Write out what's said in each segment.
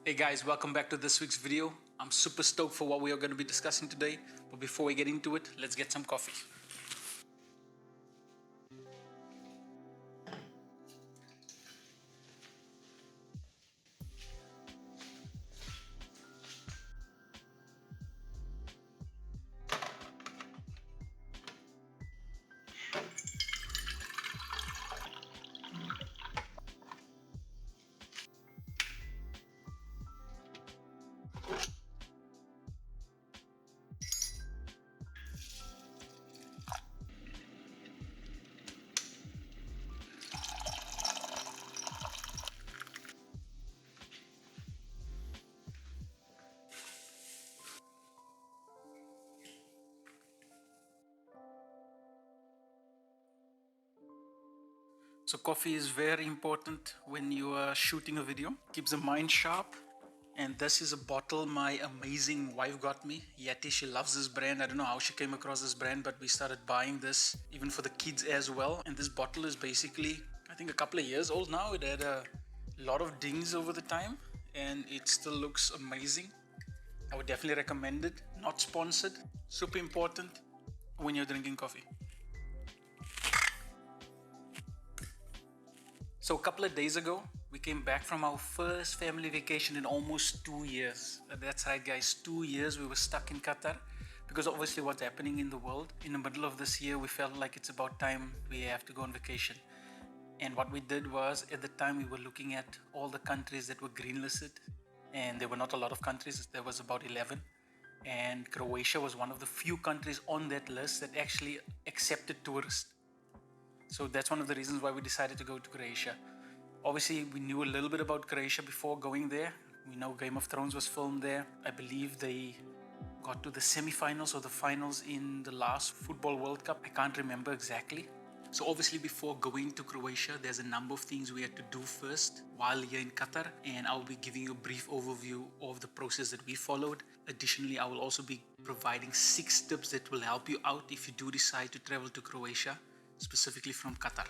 Hey guys, welcome back to this week's video. I'm super stoked for what we are going to be discussing today. But before we get into it, let's get some coffee. So coffee is very important when you are shooting a video. Keeps the mind sharp. And this is a bottle my amazing wife got me. Yeti, she loves this brand. I don't know how she came across this brand, but we started buying this even for the kids as well. And this bottle is basically, I think, a couple of years old now. It had a lot of dings over the time and it still looks amazing. I would definitely recommend it. Not sponsored. Super important when you're drinking coffee. So a couple of days ago, we came back from our first family vacation in almost 2 years. That's right, guys, 2 years we were stuck in Qatar because obviously what's happening in the world. In the middle of this year, we felt like it's about time we have to go on vacation. And what we did was, at the time, we were looking at all the countries that were greenlisted, and there were not a lot of countries. There was about 11, and Croatia was one of the few countries on that list that actually accepted tourists. So that's one of the reasons why we decided to go to Croatia. Obviously, we knew a little bit about Croatia before going there. We know Game of Thrones was filmed there. I believe they got to the semi-finals or the finals in the last Football World Cup. I can't remember exactly. So obviously before going to Croatia, there's a number of things we had to do first while here in Qatar, and I'll be giving you a brief overview of the process that we followed. Additionally, I will also be providing 6 tips that will help you out if you do decide to travel to Croatia, specifically from Qatar.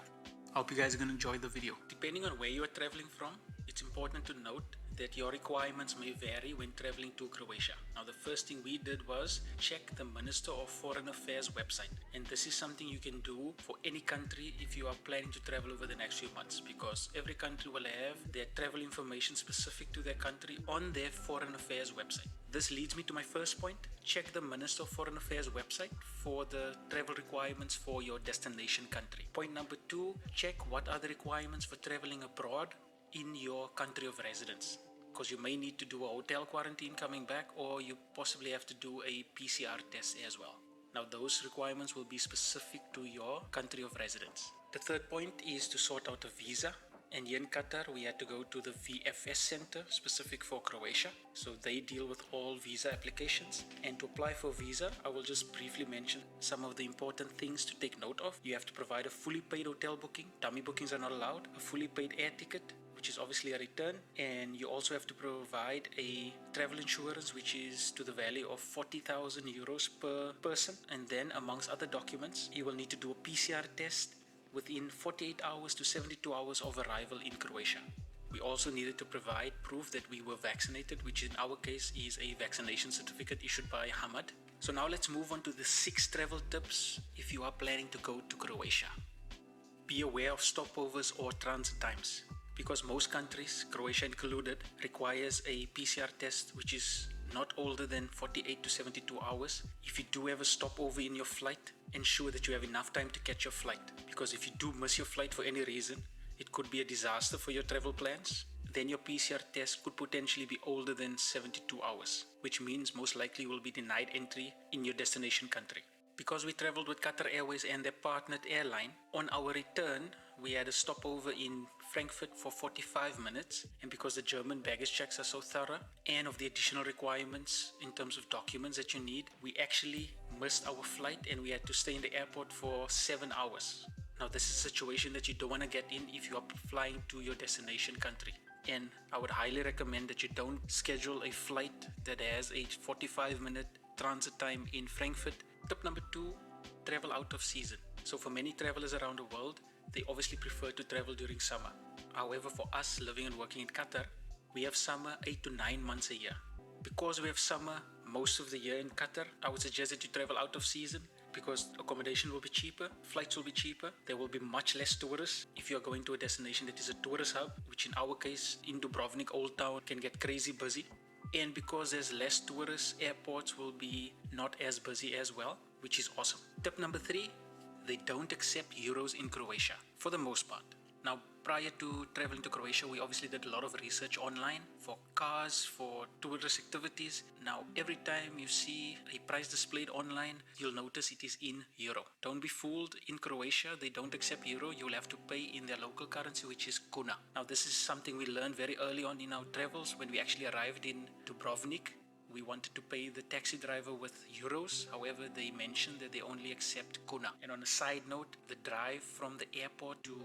I hope you guys are going to enjoy the video. Depending on where you are traveling from, it's important to note that your requirements may vary when traveling to Croatia. Now, the first thing we did was check the Minister of Foreign Affairs website. And this is something you can do for any country if you are planning to travel over the next few months, because every country will have their travel information specific to their country on their Foreign Affairs website. This leads me to my first point. Check the Minister of Foreign Affairs website for the travel requirements for your destination country. Point number 2, check what are the requirements for traveling abroad in your country of residence, because you may need to do a hotel quarantine coming back, or you possibly have to do a PCR test as well. Now, those requirements will be specific to your country of residence. The third point is to sort out a visa. And here in Qatar, we had to go to the VFS center specific for Croatia. So they deal with all visa applications. And to apply for a visa, I will just briefly mention some of the important things to take note of. You have to provide a fully paid hotel booking. Dummy bookings are not allowed. A fully paid air ticket, which is obviously a return, and you also have to provide a travel insurance which is to the value of 40,000 euros per person. And then amongst other documents, you will need to do a PCR test within 48 hours to 72 hours of arrival in Croatia. We also needed to provide proof that we were vaccinated, which in our case is a vaccination certificate issued by Hamad. So now let's move on to the 6 travel tips if you are planning to go to Croatia. Be aware of stopovers or transit times, because most countries, Croatia included, requires a PCR test which is not older than 48 to 72 hours. If you do have a stopover in your flight, ensure that you have enough time to catch your flight, because if you do miss your flight for any reason, it could be a disaster for your travel plans. Then your PCR test could potentially be older than 72 hours, which means most likely you will be denied entry in your destination country. Because we traveled with Qatar Airways and their partnered airline, on our return, we had a stopover in Frankfurt for 45 minutes. And because the German baggage checks are so thorough, and of the additional requirements in terms of documents that you need, we actually missed our flight and we had to stay in the airport for 7 hours. Now, this is a situation that you don't want to get in if you are flying to your destination country. And I would highly recommend that you don't schedule a flight that has a 45-minute transit time in Frankfurt. Tip number 2, travel out of season. So for many travelers around the world, they obviously prefer to travel during summer. However, for us living and working in Qatar, We have summer 8 to 9 months a year. Because we have summer most of the year in Qatar, I would suggest that you travel out of season because accommodation will be cheaper, flights will be cheaper, there will be much less tourists if you're going to a destination that is a tourist hub, which in our case, in Dubrovnik, Old Town, can get crazy busy. And because there's less tourists, airports will be not as busy as well, which is awesome. Tip number 3, they don't accept euros in Croatia for the most part. Now, prior to traveling to Croatia, we obviously did a lot of research online for cars, for tourist activities. Now, every time you see a price displayed online, you'll notice it is in euro. Don't be fooled. In Croatia, they don't accept euro. You'll have to pay in their local currency, which is kuna. Now, this is something we learned very early on in our travels. When we actually arrived in Dubrovnik, we wanted to pay the taxi driver with euros. However, they mentioned that they only accept kuna. And on a side note, the drive from the airport to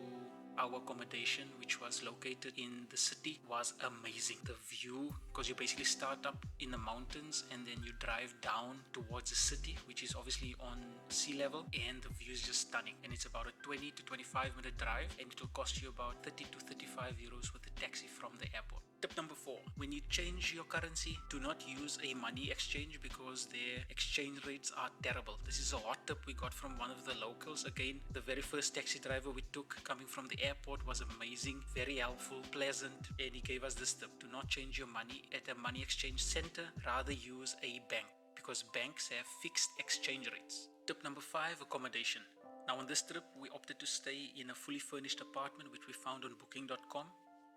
our accommodation, which was located in the city, was amazing. The view, because you basically start up in the mountains and then you drive down towards the city, which is obviously on sea level, and the view is just stunning. And it's about a 20 to 25 minute drive, and it will cost you about 30 to 35 euros with the taxi from the airport. Tip number 4, when you change your currency, do not use a money exchange because their exchange rates are terrible. This is a hot tip we got from one of the locals. Again, the very first taxi driver we took coming from the airport was amazing, very helpful, pleasant, and he gave us this tip: do not change your money at a money exchange center, rather use a bank because banks have fixed exchange rates. Tip number 5, accommodation. Now on this trip, we opted to stay in a fully furnished apartment which we found on booking.com.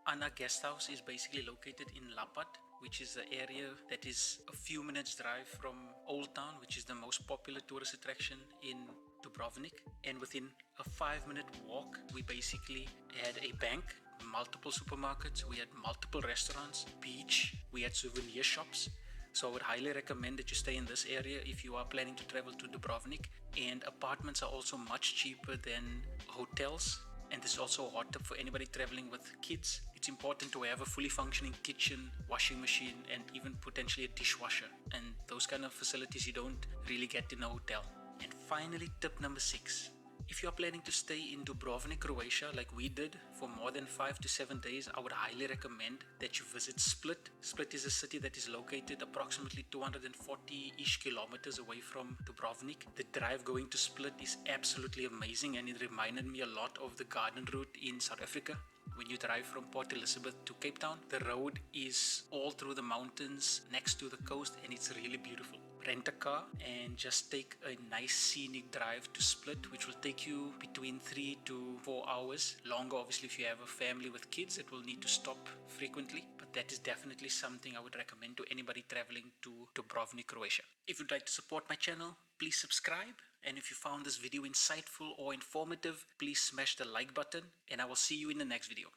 Anna Guest House is basically located in Lapad, which is an area that is a few minutes drive from Old Town, which is the most popular tourist attraction in Dubrovnik. And within a 5-minute walk, we basically had a bank, multiple supermarkets, we had multiple restaurants, beach, we had souvenir shops. So I would highly recommend that you stay in this area if you are planning to travel to Dubrovnik. And apartments are also much cheaper than hotels. And this is also a hot tip for anybody traveling with kids. It's important to have a fully functioning kitchen, washing machine, and even potentially a dishwasher. And those kind of facilities you don't really get in a hotel. And finally, tip number 6. If you are planning to stay in Dubrovnik, Croatia, like we did, for more than 5 to 7 days, I would highly recommend that you visit Split. Split is a city that is located approximately 240-ish kilometers away from Dubrovnik. The drive going to Split is absolutely amazing, and it reminded me a lot of the Garden Route in South Africa. When you drive from Port Elizabeth to Cape Town, the road is all through the mountains next to the coast, and it's really beautiful. Rent a car and just take a nice scenic drive to Split, which will take you between 3 to 4 hours. Longer, obviously, if you have a family with kids, it will need to stop frequently. But that is definitely something I would recommend to anybody traveling to Dubrovnik, Croatia. If you'd like to support my channel, please subscribe. And if you found this video insightful or informative, please smash the like button, and I will see you in the next video.